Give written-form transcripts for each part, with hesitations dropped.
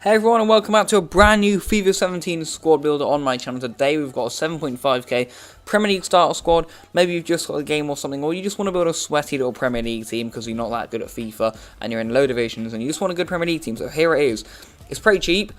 Hey everyone, and welcome back to a brand new FIFA 17 squad builder on my channel. Today we've got a 7.5k Premier League starter squad. Maybe you've just got a game or something, or you just want to build a sweaty little Premier League team because you're not that good at FIFA and you're in low divisions and you just want a good Premier League team. So here it is. It's pretty cheap.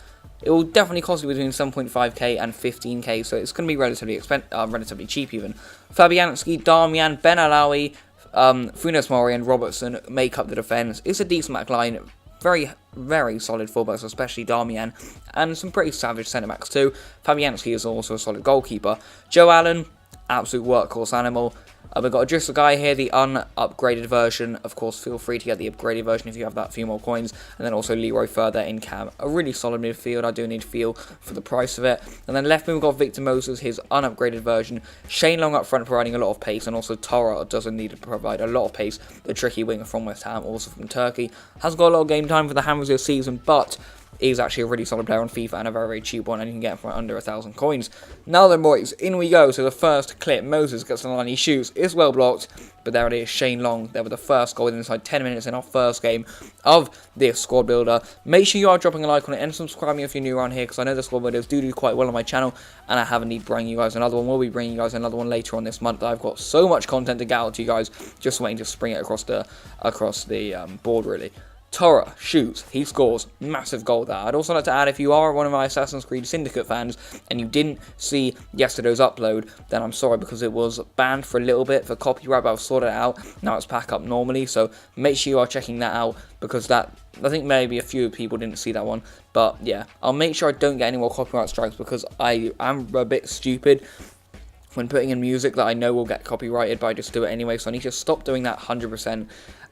It will definitely cost you between 7.5k and 15k, so it's going to be relatively cheap even. Fabianski, Darmian, Ben Alawi, Funes Mori and Robertson make up the defence. It's a decent back line. Very, very solid fullbacks, especially Darmian, and some pretty savage centre-backs too. Fabianski is also a solid goalkeeper. Joe Allen, absolute workhorse animal. We've got just a guy here, the unupgraded version. Of course, feel free to get the upgraded version if you have that few more coins. And then also Leroy further in cam. A really solid midfield. I do need feel for the price of it. And then left wing, we've got Victor Moses, his unupgraded version. Shane Long up front providing a lot of pace. And also Tora doesn't need to provide a lot of pace. The tricky winger from West Ham, also from Turkey. Has got a lot of game time for the Hammers this season, but he's actually a really solid player on FIFA and a very, very cheap one, and you can get him for under 1,000 coins. Now then, boys, in we go. So the first clip, Moses gets on the line, he shoots, it's well blocked, but there it is, Shane Long there with the first goal inside 10 minutes in our first game of this squad builder. Make sure you are dropping a like on it and subscribing if you're new around here, because I know the squad builders do quite well on my channel, and I have indeed bringing you guys another one. We'll be bringing you guys another one later on this month. I've got so much content to get out to you guys, just waiting to spring it across the board, really. Tora shoots, he scores, massive goal there. I'd also like to add, if you are one of my Assassin's Creed Syndicate fans and you didn't see yesterday's upload, then I'm sorry, because it was banned for a little bit for copyright, but I've sorted it out. Now it's back up normally, so make sure you are checking that out, because I think maybe a few people didn't see that one. But yeah, I'll make sure I don't get any more copyright strikes, because I am a bit stupid when putting in music that I know will get copyrighted, but I just do it anyway, so I need to stop doing that 100%.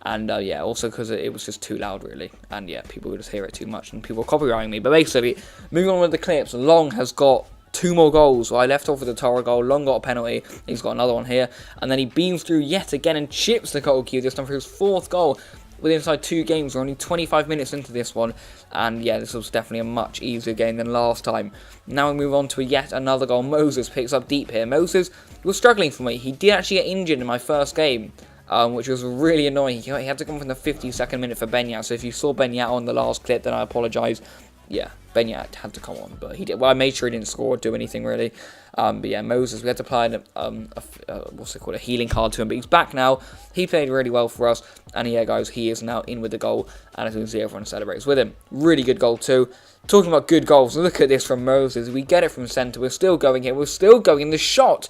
And yeah, also because it was just too loud, really. And yeah, people would just hear it too much, and people were copywriting me. But basically, moving on with the clips, Long has got 2 more goals. So I left off with the Tora goal. Long got a penalty. He's got another one here. And then he beams through yet again and chips the goal cue, this time for his 4th goal. Within inside 2 games, we're only 25 minutes into this one, and yeah, this was definitely a much easier game than last time. Now we move on to yet another goal. Moses picks up deep here. Moses was struggling for me. He did actually get injured in my first game, which was really annoying. He had to come from the 52nd minute for Benyat, so if you saw Benyat on the last clip, then I apologise. Yeah, Benyat had to come on, but he did. Well, I made sure he didn't score or do anything really. But yeah, Moses, we had to apply a healing card to him, but he's back now. He played really well for us, and yeah, guys, he is now in with the goal, and as you can see, everyone celebrates with him. Really good goal too. Talking about good goals, look at this from Moses. We get it from centre. We're still going here. We're still going. The shot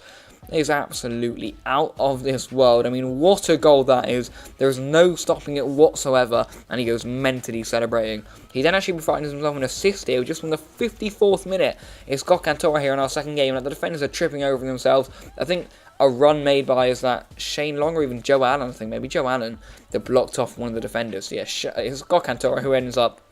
is absolutely out of this world. I mean, what a goal that is. There is no stopping it whatsoever, and he goes mentally celebrating. He then actually finds himself an assist here just from the 54th minute. It's got Cantora here in our second game, and the defenders are tripping over themselves. I think a run made by, is that Shane Long or even Joe Allen? I think maybe Joe Allen that blocked off one of the defenders. Yeah, it's got Cantora who ends up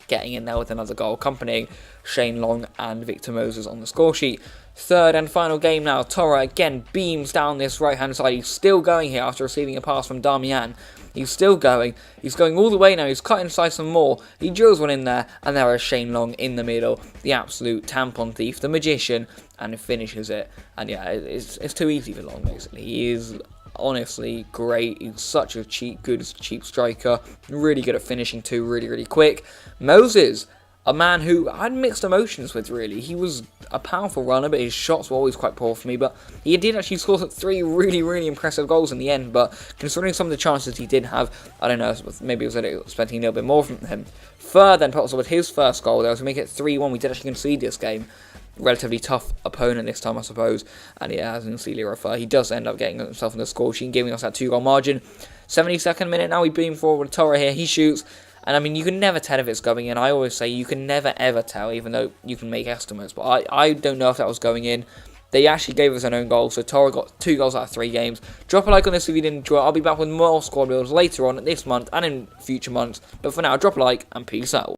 getting in there with another goal, accompanying Shane Long and Victor Moses on the score sheet. Third and final game now. Tora again beams down this right-hand side. He's still going here after receiving a pass from Darmian. He's still going. He's going all the way now. He's cut inside some more. He drills one in there, and there is Shane Long in the middle. The absolute tampon thief, the magician, and finishes it. And yeah, it's too easy for Long, basically. He is honestly great. He's such a cheap striker. Really good at finishing too, really, really quick. Moses, a man who I had mixed emotions with, really. He was a powerful runner, but his shots were always quite poor for me. But he did actually score 3 really, really impressive goals in the end. But considering some of the chances he did have, I don't know, maybe I was expecting a little bit more from him. Third, then pops up with his first goal there to make it 3-1. We did actually concede this game. Relatively tough opponent this time, I suppose. And yeah, as you can see, Leroy Fer, he does end up getting himself in the score sheet and giving us that 2-goal margin. 72nd minute now, we beam forward with Tora here. He shoots. And I mean, you can never tell if it's going in. I always say you can never ever tell, even though you can make estimates. But I don't know if that was going in. They actually gave us an own goal, so Tora got 2 goals out of 3 games. Drop a like on this if you did enjoy it. I'll be back with more squad builds later on this month and in future months. But for now, drop a like and peace out.